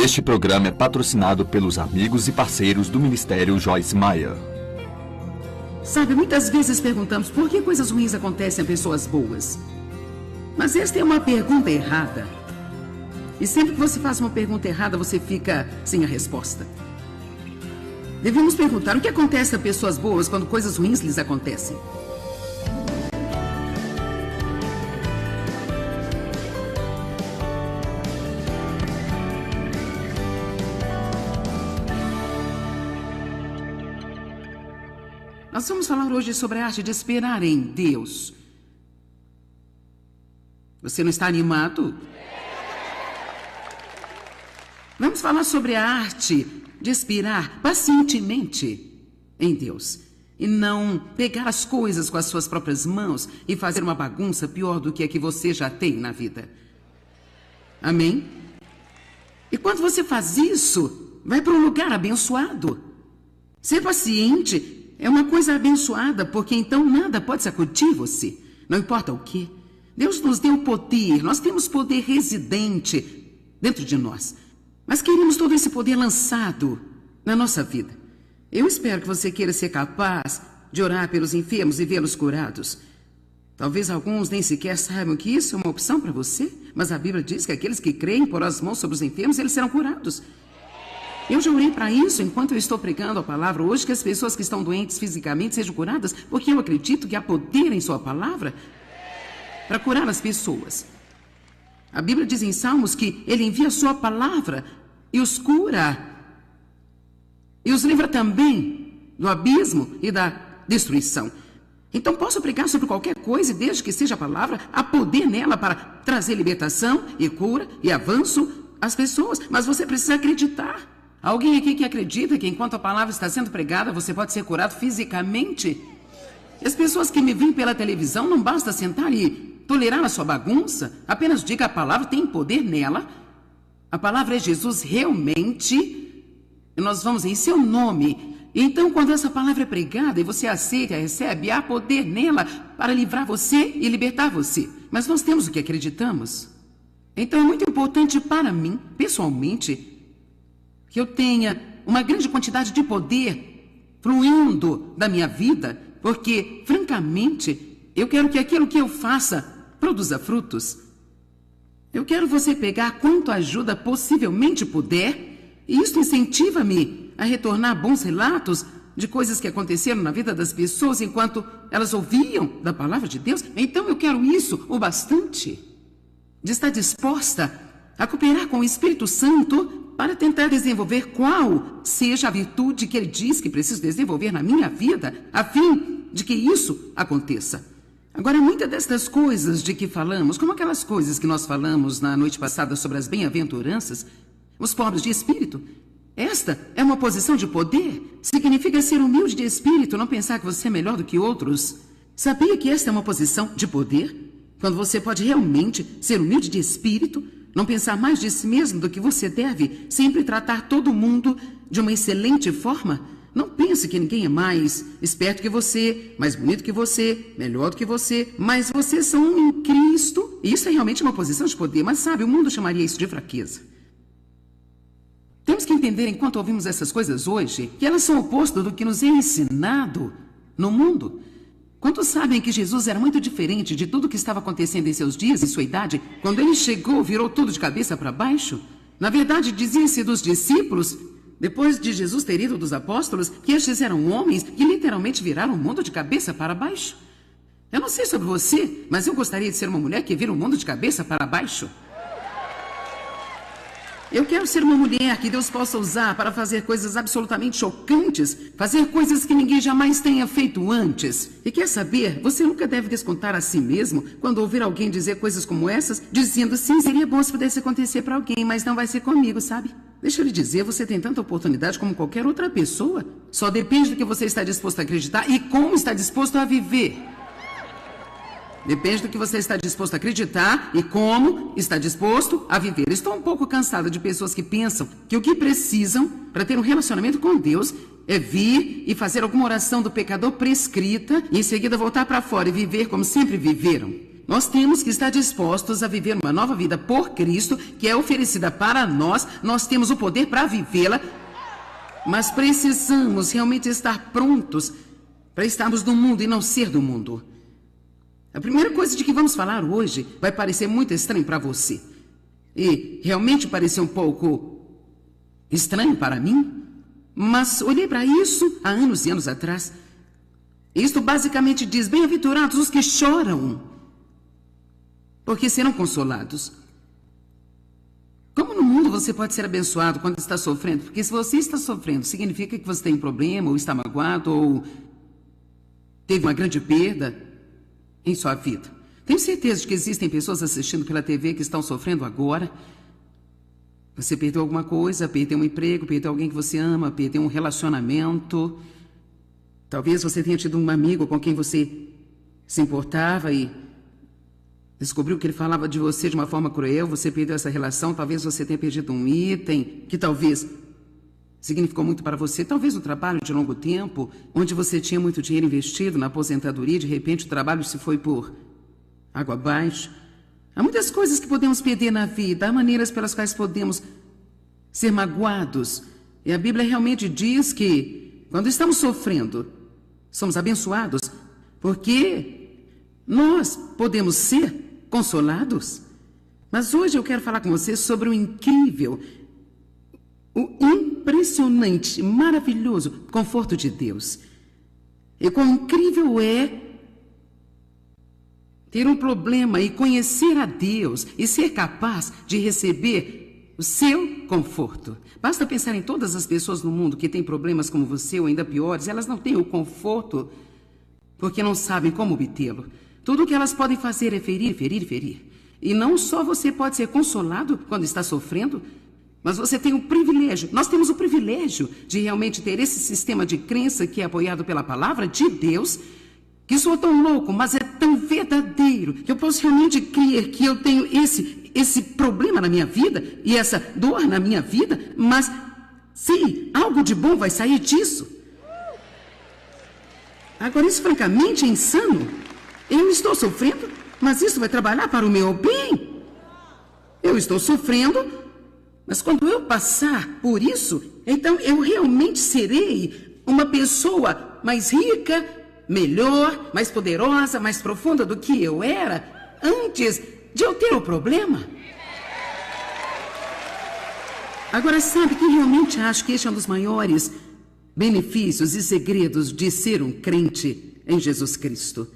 Este programa é patrocinado pelos amigos e parceiros do Ministério Joyce Meyer. Sabe, muitas vezes perguntamos por que coisas ruins acontecem a pessoas boas. Mas esta é uma pergunta errada. E sempre que você faz uma pergunta errada, você fica sem a resposta. Devemos perguntar o que acontece a pessoas boas quando coisas ruins lhes acontecem. Nós vamos falar hoje sobre a arte de esperar em Deus. Você não está animado? Vamos falar sobre a arte de esperar pacientemente em Deus. E não pegar as coisas com as suas próprias mãos e fazer uma bagunça pior do que a que você já tem na vida. Amém? E quando você faz isso, vai para um lugar abençoado. Ser paciente é uma coisa abençoada, porque então nada pode sacudir você. Não importa o que. Deus nos deu poder. Nós temos poder residente dentro de nós. Mas queremos todo esse poder lançado na nossa vida. Eu espero que você queira ser capaz de orar pelos enfermos e vê-los curados. Talvez alguns nem sequer saibam que isso é uma opção para você, mas a Bíblia diz que aqueles que creem porão as mãos sobre os enfermos, eles serão curados. Eu já orei para isso enquanto eu estou pregando a palavra hoje, que as pessoas que estão doentes fisicamente sejam curadas, porque eu acredito que há poder em sua palavra para curar as pessoas. A Bíblia diz em Salmos que Ele envia a sua palavra e os cura. E os livra também do abismo e da destruição. Então posso pregar sobre qualquer coisa e desde que seja a palavra, há poder nela para trazer libertação e cura e avanço às pessoas. Mas você precisa acreditar. Alguém aqui que acredita que enquanto a palavra está sendo pregada, você pode ser curado fisicamente? As pessoas que me veem pela televisão, não basta sentar e tolerar a sua bagunça. Apenas diga: a palavra tem poder nela. A palavra é Jesus realmente. E nós vamos em seu nome. E então, quando essa palavra é pregada e você aceita e recebe, há poder nela para livrar você e libertar você. Mas nós temos o que acreditamos. Então é muito importante para mim, pessoalmente, que eu tenha uma grande quantidade de poder fluindo da minha vida, porque, francamente, eu quero que aquilo que eu faça produza frutos. Eu quero você pegar quanto ajuda possivelmente puder, e isso incentiva-me a retornar bons relatos de coisas que aconteceram na vida das pessoas enquanto elas ouviam da palavra de Deus. Então eu quero isso o bastante, de estar disposta a cooperar com o Espírito Santo para tentar desenvolver qual seja a virtude que Ele diz que preciso desenvolver na minha vida, a fim de que isso aconteça. Agora, muitas destas coisas de que falamos, como aquelas coisas que nós falamos na noite passada sobre as bem-aventuranças, os pobres de espírito, esta é uma posição de poder. Significa ser humilde de espírito, não pensar que você é melhor do que outros. Sabia que esta é uma posição de poder? Quando você pode realmente ser humilde de espírito, não pensar mais de si mesmo do que você deve, sempre tratar todo mundo de uma excelente forma. Não pense que ninguém é mais esperto que você, mais bonito que você, melhor do que você, mas vocês são um em Cristo. E isso é realmente uma posição de poder, mas sabe, o mundo chamaria isso de fraqueza. Temos que entender, enquanto ouvimos essas coisas hoje, que elas são o oposto do que nos é ensinado no mundo. Quantos sabem que Jesus era muito diferente de tudo que estava acontecendo em seus dias e sua idade? Quando ele chegou, virou tudo de cabeça para baixo? Na verdade, dizia-se dos discípulos, depois de Jesus ter ido dos apóstolos, que estes eram homens que literalmente viraram o mundo de cabeça para baixo. Eu não sei sobre você, mas eu gostaria de ser uma mulher que vira o mundo de cabeça para baixo. Eu quero ser uma mulher que Deus possa usar para fazer coisas absolutamente chocantes, fazer coisas que ninguém jamais tenha feito antes. E quer saber, você nunca deve descontar a si mesmo quando ouvir alguém dizer coisas como essas, dizendo: sim, seria bom se pudesse acontecer para alguém, mas não vai ser comigo, sabe? Deixa eu lhe dizer, você tem tanta oportunidade como qualquer outra pessoa. Só depende do que você está disposto a acreditar e como está disposto a viver. Depende do que você está disposto a acreditar e como está disposto a viver. Estou um pouco cansada de pessoas que pensam que o que precisam para ter um relacionamento com Deus é vir e fazer alguma oração do pecador prescrita e em seguida voltar para fora e viver como sempre viveram. nós temos que estar dispostos a viver uma nova vida por Cristo, que é oferecida para nós. Nós temos o poder para vivê-la, mas precisamos realmente estar prontos para estarmos no mundo e não ser do mundo. A primeira coisa de que vamos falar hoje vai parecer muito estranho para você. E realmente pareceu um pouco estranho para mim, mas olhei para isso há anos e anos atrás. Isto basicamente diz: bem-aventurados os que choram, porque serão consolados. Como no mundo você pode ser abençoado quando está sofrendo? Porque se você está sofrendo, significa que você tem um problema, ou está magoado, ou teve uma grande perda em sua vida. Tenho certeza de que existem pessoas assistindo pela TV que estão sofrendo agora. Você perdeu alguma coisa, perdeu um emprego, perdeu alguém que você ama, perdeu um relacionamento. Talvez você tenha tido um amigo com quem você se importava e descobriu que ele falava de você de uma forma cruel. Você perdeu essa relação. Talvez você tenha perdido um item que talvez significou muito para você. Talvez um trabalho de longo tempo, onde você tinha muito dinheiro investido na aposentadoria. De repente o trabalho se foi por água abaixo. Há muitas coisas que podemos perder na vida. Há maneiras pelas quais podemos ser magoados. E a Bíblia realmente diz que quando estamos sofrendo, somos abençoados, porque nós podemos ser consolados. Mas hoje eu quero falar com você sobre o incrível, o impressionante, maravilhoso conforto de Deus. E quão incrível é ter um problema e conhecer a Deus e ser capaz de receber o seu conforto. Basta pensar em todas as pessoas no mundo que têm problemas como você, ou ainda piores. Elas não têm o conforto porque não sabem como obtê-lo. Tudo o que elas podem fazer é ferir, ferir, ferir. E não só você pode ser consolado quando está sofrendo, mas você tem o privilégio, nós temos o privilégio de realmente ter esse sistema de crença que é apoiado pela palavra de Deus, que soa tão louco, mas é tão verdadeiro, que eu posso realmente crer que eu tenho esse problema na minha vida e essa dor na minha vida, mas sim, algo de bom vai sair disso. Agora, isso francamente é insano. Eu estou sofrendo, mas isso vai trabalhar para o meu bem. Eu estou sofrendo, mas quando eu passar por isso, então eu realmente serei uma pessoa mais rica, melhor, mais poderosa, mais profunda do que eu era antes de eu ter o problema. Agora, sabe que realmente acho que este é um dos maiores benefícios e segredos de ser um crente em Jesus Cristo.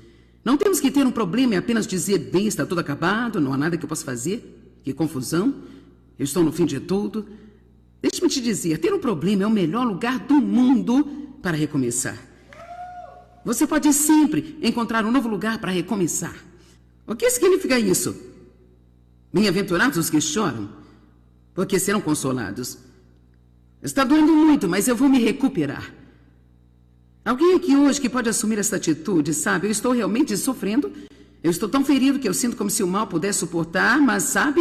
Não temos que ter um problema e apenas dizer: bem, está tudo acabado, não há nada que eu possa fazer, que confusão, eu estou no fim de tudo. Deixe-me te dizer, ter um problema é o melhor lugar do mundo para recomeçar. Você pode sempre encontrar um novo lugar para recomeçar. O que significa isso? Bem-aventurados os que choram, porque serão consolados. Está doendo muito, mas eu vou me recuperar. Alguém aqui hoje que pode assumir essa atitude, sabe? Eu estou realmente sofrendo. Eu estou tão ferido que eu sinto como se o mal pudesse suportar, mas sabe?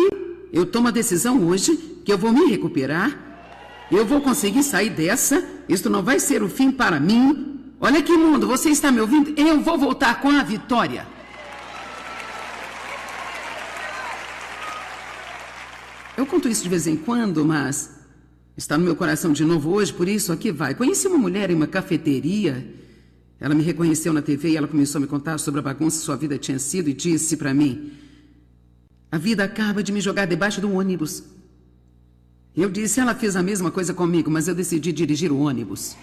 Eu tomo a decisão hoje que eu vou me recuperar. Eu vou conseguir sair dessa. Isto não vai ser o fim para mim. Olha aqui, mundo, você está me ouvindo? Eu vou voltar com a vitória. Eu conto isso de vez em quando, mas está no meu coração de novo hoje, por isso aqui vai. Conheci uma mulher em uma cafeteria. Ela me reconheceu na TV e ela começou a me contar sobre a bagunça que sua vida tinha sido e disse para mim: a vida acaba de me jogar debaixo do ônibus. Eu disse: ela fez a mesma coisa comigo, mas eu decidi dirigir o ônibus.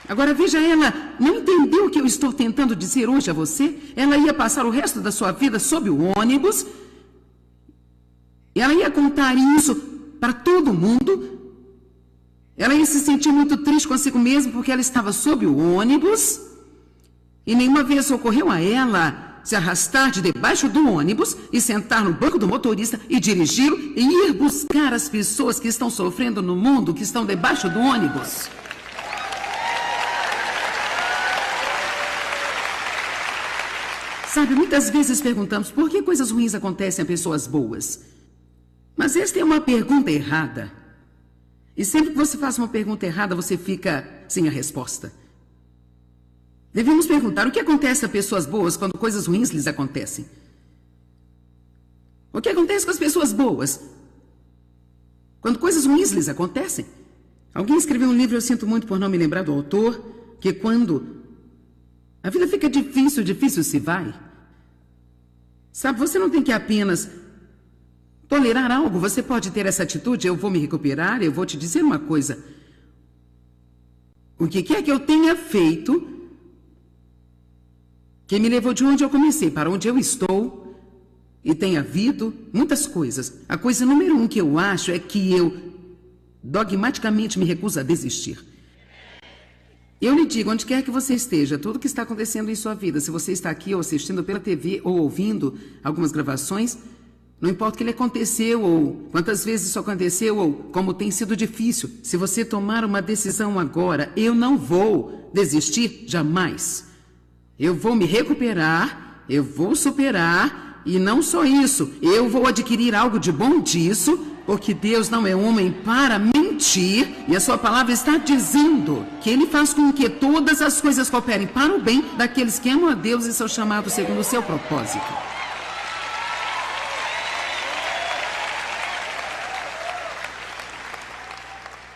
Agora veja, ela não entendeu o que eu estou tentando dizer hoje a você. Ela ia passar o resto da sua vida sob o ônibus. E ela ia contar isso para todo mundo. Ela ia se sentir muito triste consigo mesma porque ela estava sob o ônibus. E nenhuma vez ocorreu a ela se arrastar de debaixo do ônibus e sentar no banco do motorista e dirigi-lo e ir buscar as pessoas que estão sofrendo no mundo, que estão debaixo do ônibus. Sabe, muitas vezes perguntamos por que coisas ruins acontecem a pessoas boas. Mas esta é uma pergunta errada. E sempre que você faz uma pergunta errada, você fica sem a resposta. Devemos perguntar o que acontece a pessoas boas quando coisas ruins lhes acontecem. O que acontece com as pessoas boas quando coisas ruins lhes acontecem? Alguém escreveu um livro, eu sinto muito por não me lembrar do autor, que quando a vida fica difícil, difícil se vai. Sabe, você não tem que apenas tolerar algo, você pode ter essa atitude, eu vou me recuperar, eu vou te dizer uma coisa. O que quer que eu tenha feito, que me levou de onde eu comecei para onde eu estou, e tem havido muitas coisas. A coisa número 1 que eu acho é que eu dogmaticamente me recuso a desistir. Eu lhe digo, onde quer que você esteja, tudo que está acontecendo em sua vida, se você está aqui ou assistindo pela TV ou ouvindo algumas gravações, não importa o que lhe aconteceu ou quantas vezes isso aconteceu ou como tem sido difícil, se você tomar uma decisão agora, eu não vou desistir jamais. Eu vou me recuperar, eu vou superar. E não só isso, eu vou adquirir algo de bom disso, porque Deus não é homem para mentir, e a sua palavra está dizendo que Ele faz com que todas as coisas cooperem para o bem daqueles que amam a Deus e são chamados segundo o seu propósito.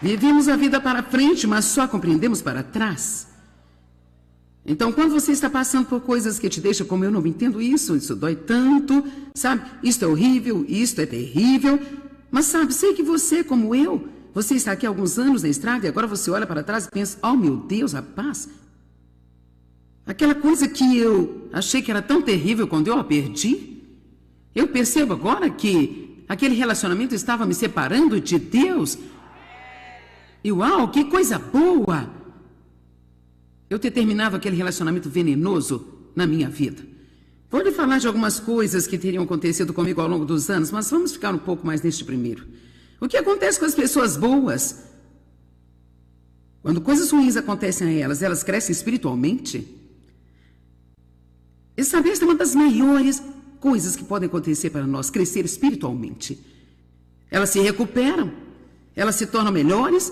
Vivemos a vida para frente, mas só compreendemos para trás. Então, quando você está passando por coisas que te deixam como eu não entendo isso dói tanto, sabe? Isto é horrível, isto é terrível. Mas sabe, sei que você, como eu, você está aqui há alguns anos na estrada e agora você olha para trás e pensa, oh meu Deus, rapaz, aquela coisa que eu achei que era tão terrível quando eu a perdi, eu percebo agora que aquele relacionamento estava me separando de Deus. E uau, que coisa boa! Eu ter terminado aquele relacionamento venenoso na minha vida. Vou lhe falar de algumas coisas que teriam acontecido comigo ao longo dos anos, mas vamos ficar um pouco mais neste primeiro. O que acontece com as pessoas boas? Quando coisas ruins acontecem a elas crescem espiritualmente? E sabe, esta é uma das maiores coisas que podem acontecer para nós, crescer espiritualmente. Elas se recuperam, elas se tornam melhores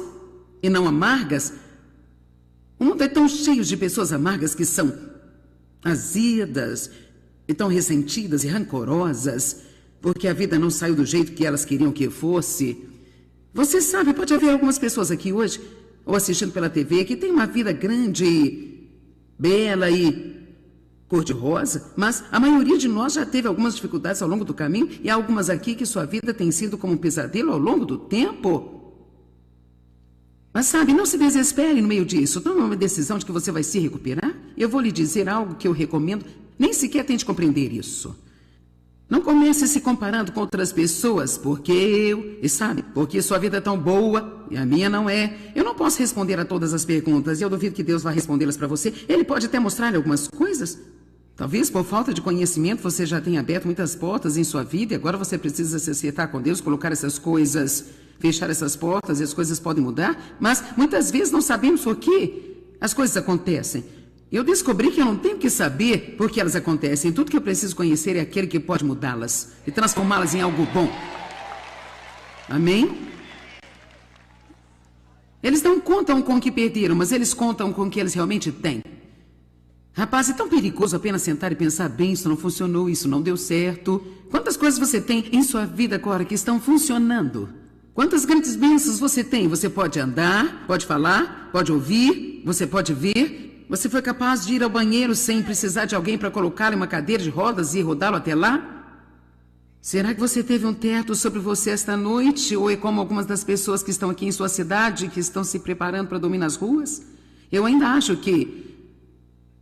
e não amargas. O mundo é tão cheio de pessoas amargas que são azedas e tão ressentidas e rancorosas, porque a vida não saiu do jeito que elas queriam que fosse. Você sabe, pode haver algumas pessoas aqui hoje, ou assistindo pela TV, que têm uma vida grande, bela e cor-de-rosa, mas a maioria de nós já teve algumas dificuldades ao longo do caminho, e há algumas aqui que sua vida tem sido como um pesadelo ao longo do tempo. Mas sabe, não se desespere no meio disso. Tome uma decisão de que você vai se recuperar. Eu vou lhe dizer algo que eu recomendo. Nem sequer tente compreender isso. Não comece se comparando com outras pessoas, porque sua vida é tão boa e a minha não é. Eu não posso responder a todas as perguntas e eu duvido que Deus vá respondê-las para você. Ele pode até mostrar-lhe algumas coisas. Talvez por falta de conhecimento você já tenha aberto muitas portas em sua vida e agora você precisa se acertar com Deus, colocar essas coisas, fechar essas portas e as coisas podem mudar, mas muitas vezes não sabemos por que as coisas acontecem. Eu descobri que eu não tenho que saber por que elas acontecem. Tudo que eu preciso conhecer é aquele que pode mudá-las e transformá-las em algo bom. Amém? Eles não contam com o que perderam, mas eles contam com o que eles realmente têm. Rapaz, é tão perigoso apenas sentar e pensar, bem, isso não funcionou, isso não deu certo. Quantas coisas você tem em sua vida agora que estão funcionando? Quantas grandes bênçãos você tem? Você pode andar, pode falar, pode ouvir, você pode ver. Você foi capaz de ir ao banheiro sem precisar de alguém para colocá-lo em uma cadeira de rodas e rodá-lo até lá? Será que você teve um teto sobre você esta noite? Ou é como algumas das pessoas que estão aqui em sua cidade, que estão se preparando para dormir nas ruas? Eu ainda acho que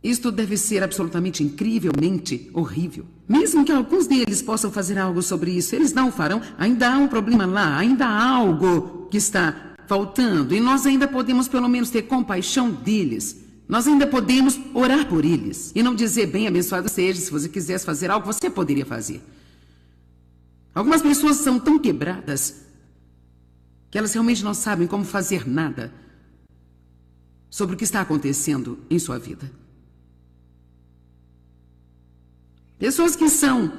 isto deve ser absolutamente incrivelmente horrível. Mesmo que alguns deles possam fazer algo sobre isso, eles não o farão. Ainda há um problema lá, ainda há algo que está faltando. E nós ainda podemos pelo menos ter compaixão deles. Nós ainda podemos orar por eles. E não dizer, bem, abençoado seja, se você quisesse fazer algo, você poderia fazer. Algumas pessoas são tão quebradas que elas realmente não sabem como fazer nada sobre o que está acontecendo em sua vida. Pessoas que são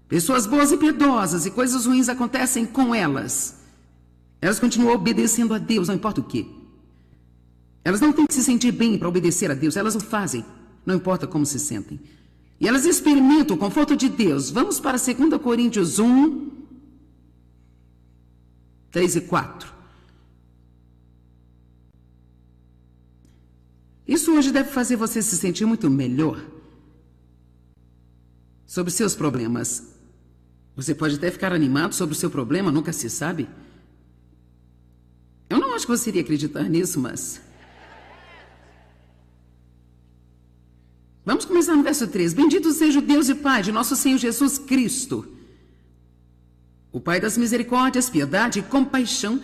pessoas boas e piedosas e coisas ruins acontecem com elas. Elas continuam obedecendo a Deus, não importa o quê. Elas não têm que se sentir bem para obedecer a Deus. Elas o fazem, não importa como se sentem. E elas experimentam o conforto de Deus. Vamos para 2 Coríntios 1, 3 e 4. Isso hoje deve fazer você se sentir muito melhor sobre seus problemas. Você pode até ficar animado sobre o seu problema, nunca se sabe. Eu não acho que você iria acreditar nisso, mas... Vamos começar no verso 3. Bendito seja o Deus e Pai de nosso Senhor Jesus Cristo, o Pai das misericórdias, piedade e compaixão,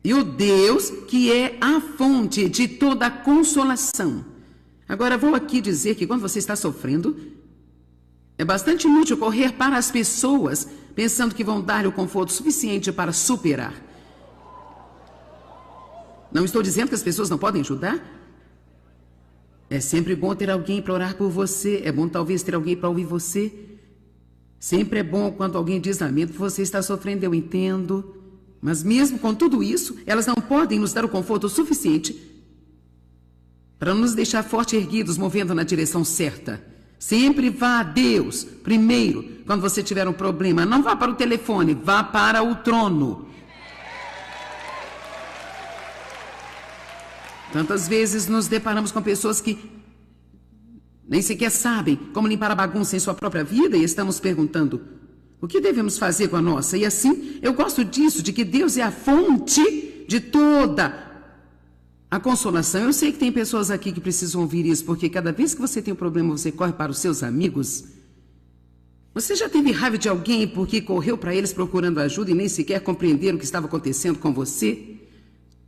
e o Deus que é a fonte de toda consolação. Agora, vou aqui dizer que quando você está sofrendo, é bastante inútil correr para as pessoas pensando que vão dar-lhe o conforto suficiente para superar. Não estou dizendo que as pessoas não podem ajudar. É sempre bom ter alguém para orar por você. É bom talvez ter alguém para ouvir você. Sempre é bom quando alguém diz amém, que você está sofrendo, eu entendo. Mas mesmo com tudo isso, elas não podem nos dar o conforto suficiente para nos deixar forte erguidos, movendo na direção certa. Sempre vá a Deus primeiro quando você tiver um problema. Não vá para o telefone, vá para o trono. Tantas vezes nos deparamos com pessoas que nem sequer sabem como limpar a bagunça em sua própria vida e estamos perguntando o que devemos fazer com a nossa. E assim, eu gosto disso, de que Deus é a fonte de toda a consolação. Eu sei que tem pessoas aqui que precisam ouvir isso, porque cada vez que você tem um problema, você corre para os seus amigos. Você já teve raiva de alguém porque correu para eles procurando ajuda e nem sequer compreenderam o que estava acontecendo com você?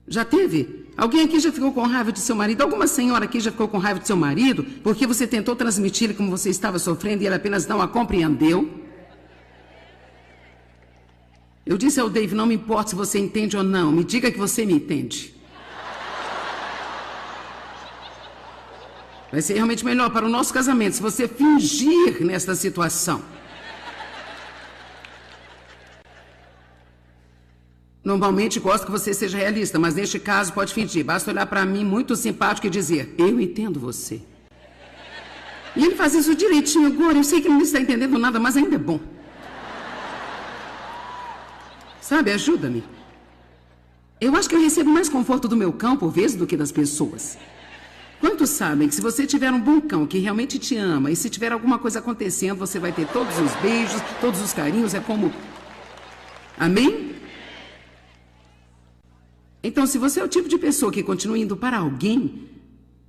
Já teve? Alguém aqui já ficou com raiva de seu marido? Alguma senhora aqui já ficou com raiva de seu marido porque você tentou transmitir como você estava sofrendo e ele apenas não a compreendeu? Eu disse ao Dave, não me importa se você entende ou não, me diga que você me entende. Vai ser realmente melhor para o nosso casamento se você fingir nesta situação. Normalmente gosto que você seja realista, mas neste caso pode fingir. Basta olhar para mim muito simpático e dizer, eu entendo você. E ele faz isso direitinho agora. Eu sei que ele não está entendendo nada, mas ainda é bom. Sabe, ajuda-me. Eu acho que eu recebo mais conforto do meu cão por vezes do que das pessoas. Quantos sabem que se você tiver um bom cão que realmente te ama e se tiver alguma coisa acontecendo, você vai ter todos os beijos, todos os carinhos, é como... Amém? Então, se você é o tipo de pessoa que continua indo para alguém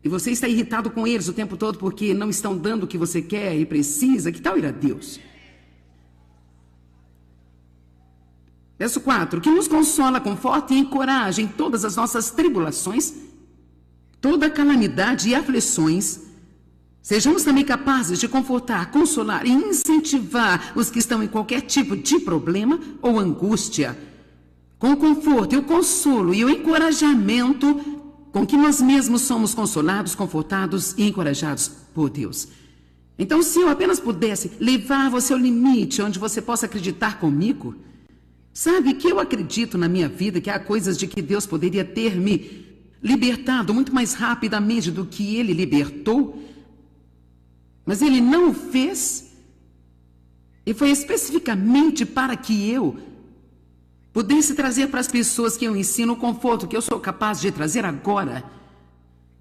e você está irritado com eles o tempo todo porque não estão dando o que você quer e precisa, que tal ir a Deus? Verso 4. Que nos consola, conforta e encoraja em todas as nossas tribulações, toda calamidade e aflições. Sejamos também capazes de confortar, consolar e incentivar os que estão em qualquer tipo de problema ou angústia, com o conforto e o consolo e o encorajamento com que nós mesmos somos consolados, confortados e encorajados por Deus. Então, se eu apenas pudesse levar você ao limite onde você possa acreditar comigo, sabe que eu acredito na minha vida que há coisas de que Deus poderia ter me libertado muito mais rapidamente do que Ele libertou, mas Ele não o fez, e foi especificamente para que eu pudesse trazer para as pessoas que eu ensino o conforto que eu sou capaz de trazer agora.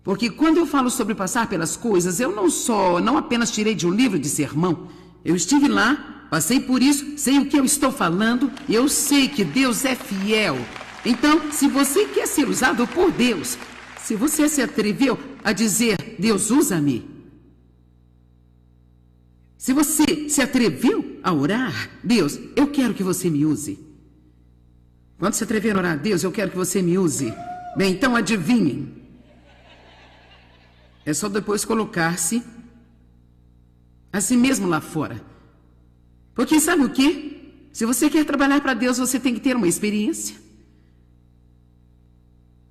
Porque quando eu falo sobre passar pelas coisas, eu não apenas tirei de um livro de sermão. Eu estive lá, passei por isso, sei o que eu estou falando, e eu sei que Deus é fiel. Então, se você quer ser usado por Deus, se você se atreveu a dizer, Deus usa-me. Se você se atreveu a orar, Deus, eu quero que você me use. Quando se atrever a orar, Deus, eu quero que você me use. Bem, então adivinhem. É só depois colocar-se a si mesmo lá fora. Porque sabe o quê? Se você quer trabalhar para Deus, você tem que ter uma experiência.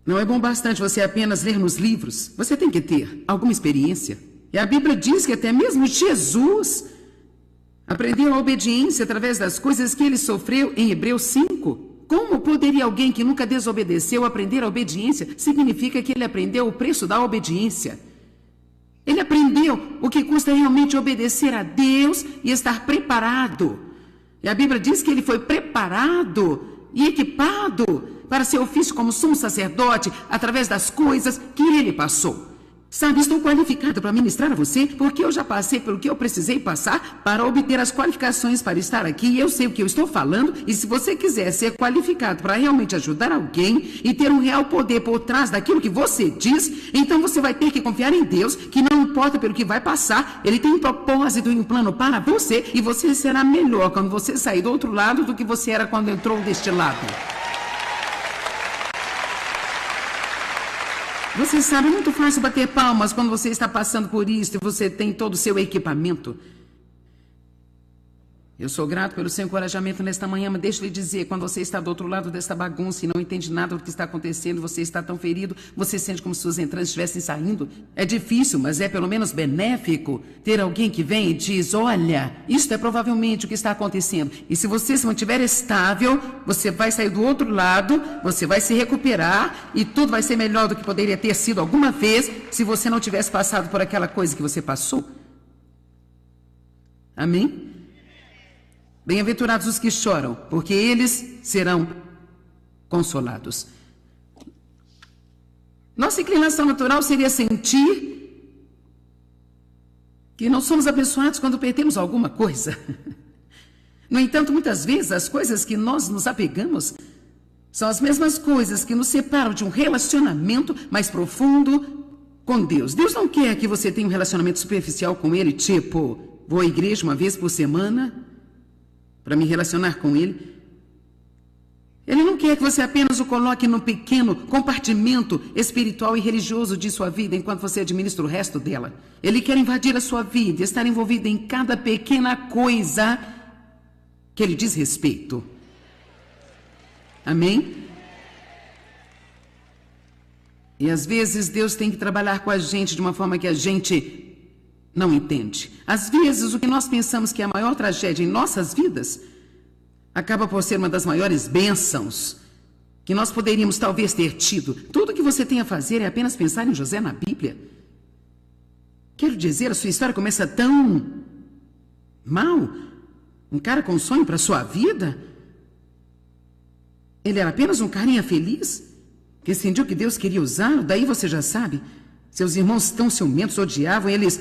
Não é bom bastante você apenas ler nos livros. Você tem que ter alguma experiência. E a Bíblia diz que até mesmo Jesus aprendeu a obediência através das coisas que ele sofreu em Hebreus 5. Como poderia alguém que nunca desobedeceu aprender a obediência? Significa que ele aprendeu o preço da obediência. Ele aprendeu o que custa realmente obedecer a Deus e estar preparado. E a Bíblia diz que ele foi preparado e equipado para seu ofício como sumo sacerdote através das coisas que ele passou. Sabe, estou qualificado para ministrar a você porque eu já passei pelo que eu precisei passar para obter as qualificações para estar aqui. E eu sei o que eu estou falando. E se você quiser ser qualificado para realmente ajudar alguém e ter um real poder por trás daquilo que você diz, então você vai ter que confiar em Deus, que não importa pelo que vai passar, Ele tem um propósito e um plano para você, e você será melhor quando você sair do outro lado do que você era quando entrou deste lado. Você sabe, é muito fácil bater palmas quando você está passando por isso e você tem todo o seu equipamento. Eu sou grato pelo seu encorajamento nesta manhã, mas deixa eu lhe dizer, quando você está do outro lado desta bagunça e não entende nada do que está acontecendo, você está tão ferido, você sente como se suas entranhas estivessem saindo. É difícil, mas é pelo menos benéfico ter alguém que vem e diz, olha, isso é provavelmente o que está acontecendo. E se você se mantiver estável, você vai sair do outro lado, você vai se recuperar e tudo vai ser melhor do que poderia ter sido alguma vez se você não tivesse passado por aquela coisa que você passou. Amém? Bem-aventurados os que choram, porque eles serão consolados. Nossa inclinação natural seria sentir que não somos abençoados quando perdemos alguma coisa. No entanto, muitas vezes as coisas que nós nos apegamos são as mesmas coisas que nos separam de um relacionamento mais profundo com Deus. Deus não quer que você tenha um relacionamento superficial com Ele, tipo, vou à igreja uma vez por semana para me relacionar com Ele. Ele não quer que você apenas o coloque num pequeno compartimento espiritual e religioso de sua vida enquanto você administra o resto dela. Ele quer invadir a sua vida, estar envolvido em cada pequena coisa que Ele diz respeito. Amém? E às vezes Deus tem que trabalhar com a gente de uma forma que a gente não entende. Às vezes, o que nós pensamos que é a maior tragédia em nossas vidas acaba por ser uma das maiores bênçãos que nós poderíamos talvez ter tido. Tudo que você tem a fazer é apenas pensar em José na Bíblia. Quero dizer, a sua história começa tão mal. Um cara com um sonho para a sua vida. Ele era apenas um carinha feliz que sentiu que Deus queria usá-lo. Daí você já sabe. Seus irmãos tão ciumentos, odiavam, eles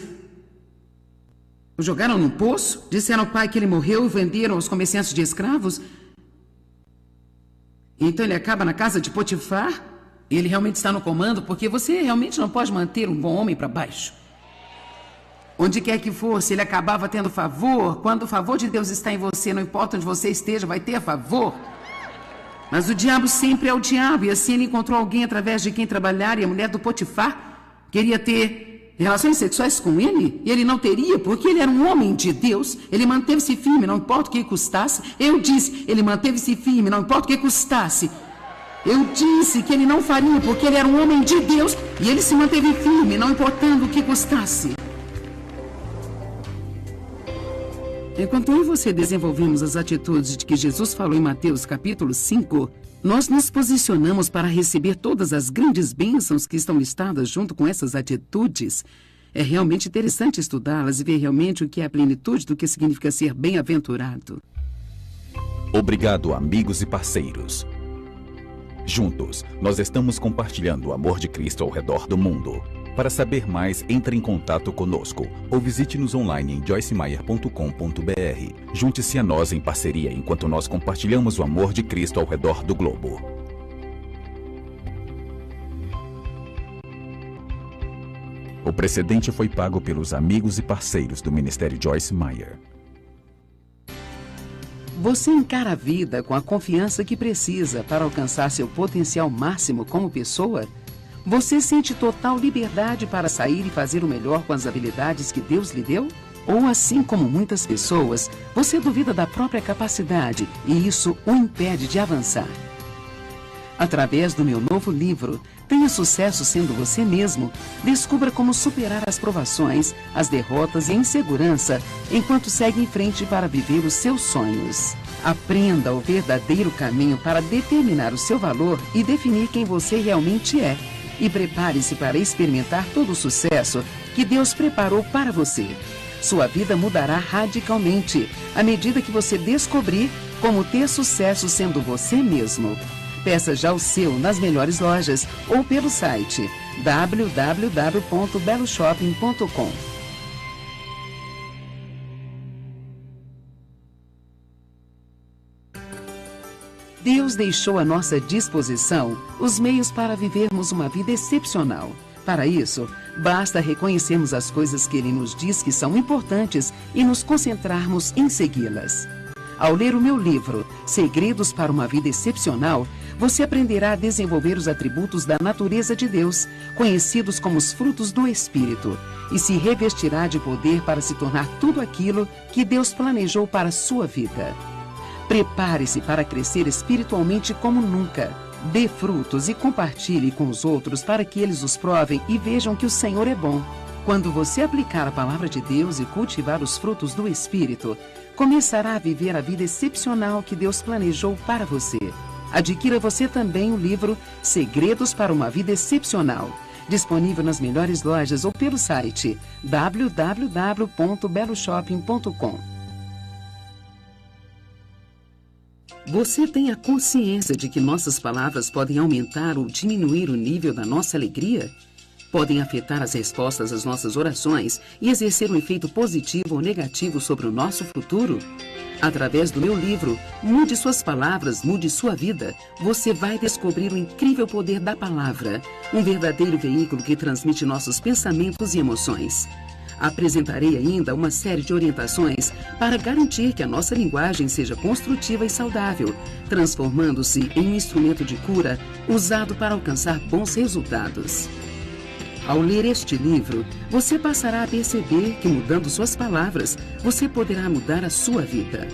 o jogaram num poço, disseram ao pai que ele morreu e venderam aos comerciantes de escravos. Então ele acaba na casa de Potifar. E ele realmente está no comando, porque você realmente não pode manter um bom homem para baixo. Onde quer que fosse, ele acabava tendo favor. Quando o favor de Deus está em você, não importa onde você esteja, vai ter favor. Mas o diabo sempre é o diabo. E assim ele encontrou alguém através de quem trabalhar. E a mulher do Potifar queria ter relações sexuais com ele, e ele não teria, porque ele era um homem de Deus. Ele manteve-se firme, não importa o que custasse. Eu disse, ele manteve-se firme, não importa o que custasse. Eu disse que ele não faria, porque ele era um homem de Deus, e ele se manteve firme, não importando o que custasse. Enquanto eu e você desenvolvemos as atitudes de que Jesus falou em Mateus capítulo 5, nós nos posicionamos para receber todas as grandes bênçãos que estão listadas junto com essas atitudes. É realmente interessante estudá-las e ver realmente o que é a plenitude do que significa ser bem-aventurado. Obrigado, amigos e parceiros. Juntos, nós estamos compartilhando o amor de Cristo ao redor do mundo. Para saber mais, entre em contato conosco ou visite-nos online em joycemeyer.com.br. Junte-se a nós em parceria enquanto nós compartilhamos o amor de Cristo ao redor do globo. O precedente foi pago pelos amigos e parceiros do Ministério Joyce Meyer. Você encara a vida com a confiança que precisa para alcançar seu potencial máximo como pessoa? Você sente total liberdade para sair e fazer o melhor com as habilidades que Deus lhe deu? Ou, assim como muitas pessoas, você duvida da própria capacidade e isso o impede de avançar? Através do meu novo livro, Tenha Sucesso Sendo Você Mesmo, descubra como superar as provações, as derrotas e a insegurança, enquanto segue em frente para viver os seus sonhos. Aprenda o verdadeiro caminho para determinar o seu valor e definir quem você realmente é. E prepare-se para experimentar todo o sucesso que Deus preparou para você. Sua vida mudará radicalmente à medida que você descobrir como ter sucesso sendo você mesmo. Peça já o seu nas melhores lojas ou pelo site www.beloshopping.com. Deus deixou à nossa disposição os meios para vivermos uma vida excepcional. Para isso, basta reconhecermos as coisas que Ele nos diz que são importantes e nos concentrarmos em segui-las. Ao ler o meu livro, Segredos para uma Vida Excepcional, você aprenderá a desenvolver os atributos da natureza de Deus, conhecidos como os frutos do Espírito, e se revestirá de poder para se tornar tudo aquilo que Deus planejou para a sua vida. Prepare-se para crescer espiritualmente como nunca. Dê frutos e compartilhe com os outros para que eles os provem e vejam que o Senhor é bom. Quando você aplicar a palavra de Deus e cultivar os frutos do Espírito, começará a viver a vida excepcional que Deus planejou para você. Adquira você também o livro Segredos para uma Vida Excepcional, disponível nas melhores lojas ou pelo site www.beloshopping.com. Você tem a consciência de que nossas palavras podem aumentar ou diminuir o nível da nossa alegria? Podem afetar as respostas às nossas orações e exercer um efeito positivo ou negativo sobre o nosso futuro? Através do meu livro, Mude Suas Palavras, Mude Sua Vida, você vai descobrir o incrível poder da palavra, um verdadeiro veículo que transmite nossos pensamentos e emoções. Apresentarei ainda uma série de orientações para garantir que a nossa linguagem seja construtiva e saudável, transformando-se em um instrumento de cura usado para alcançar bons resultados. Ao ler este livro, você passará a perceber que, mudando suas palavras, você poderá mudar a sua vida.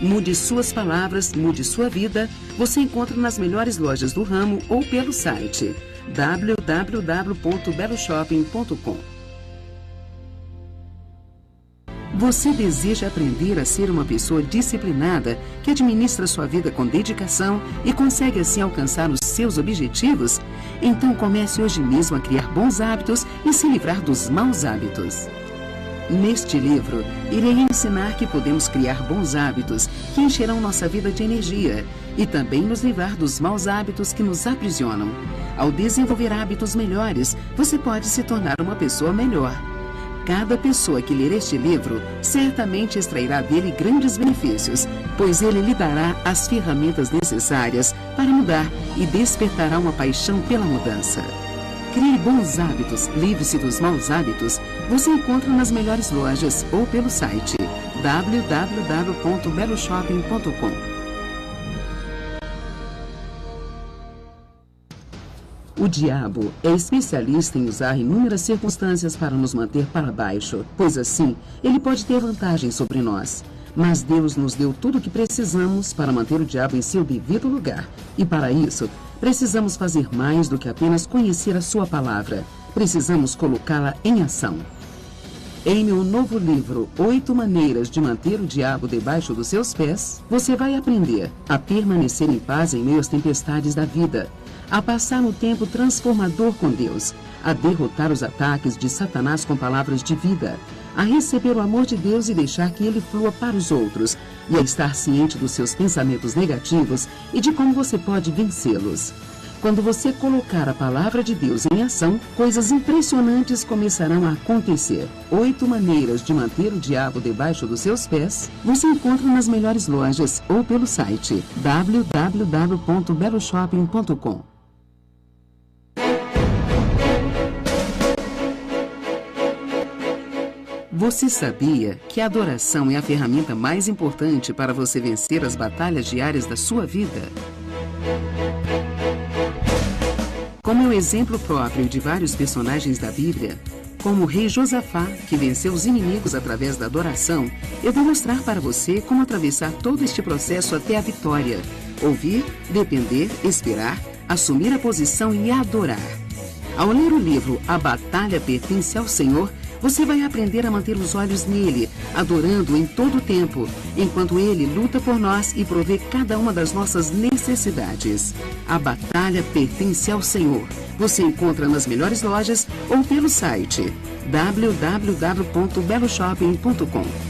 Mude Suas Palavras, Mude Sua Vida, você encontra nas melhores lojas do ramo ou pelo site www.beloshopping.com. Você deseja aprender a ser uma pessoa disciplinada que administra sua vida com dedicação e consegue assim alcançar os seus objetivos? Então comece hoje mesmo a criar bons hábitos e se livrar dos maus hábitos. Neste livro, irei ensinar que podemos criar bons hábitos que encherão nossa vida de energia e também nos livrar dos maus hábitos que nos aprisionam. Ao desenvolver hábitos melhores, você pode se tornar uma pessoa melhor. Cada pessoa que ler este livro certamente extrairá dele grandes benefícios, pois ele lhe dará as ferramentas necessárias para mudar e despertará uma paixão pela mudança. Crie bons hábitos, livre-se dos maus hábitos. Você encontra nas melhores lojas ou pelo site www.beloshopping.com. O diabo é especialista em usar inúmeras circunstâncias para nos manter para baixo, pois assim ele pode ter vantagem sobre nós. Mas Deus nos deu tudo o que precisamos para manter o diabo em seu devido lugar. E para isso, precisamos fazer mais do que apenas conhecer a sua palavra. Precisamos colocá-la em ação. Em meu novo livro, 8 Maneiras de Manter o Diabo Debaixo dos Seus Pés, você vai aprender a permanecer em paz em meio às tempestades da vida, a passar um tempo transformador com Deus, a derrotar os ataques de Satanás com palavras de vida, a receber o amor de Deus e deixar que ele flua para os outros, e a estar ciente dos seus pensamentos negativos e de como você pode vencê-los. Quando você colocar a palavra de Deus em ação, coisas impressionantes começarão a acontecer. 8 maneiras de manter o diabo debaixo dos seus pés, você encontra nas melhores lojas ou pelo site www.beloshopping.com. Você sabia que a adoração é a ferramenta mais importante para você vencer as batalhas diárias da sua vida? Como é o exemplo próprio de vários personagens da Bíblia, como o rei Josafá, que venceu os inimigos através da adoração, eu vou mostrar para você como atravessar todo este processo até a vitória. Ouvir, depender, esperar, assumir a posição e adorar. Ao ler o livro A Batalha Pertence ao Senhor, você vai aprender a manter os olhos nele, adorando em todo o tempo, enquanto ele luta por nós e provê cada uma das nossas necessidades. A Batalha Pertence ao Senhor. Você encontra nas melhores lojas ou pelo site www.beloshopping.com.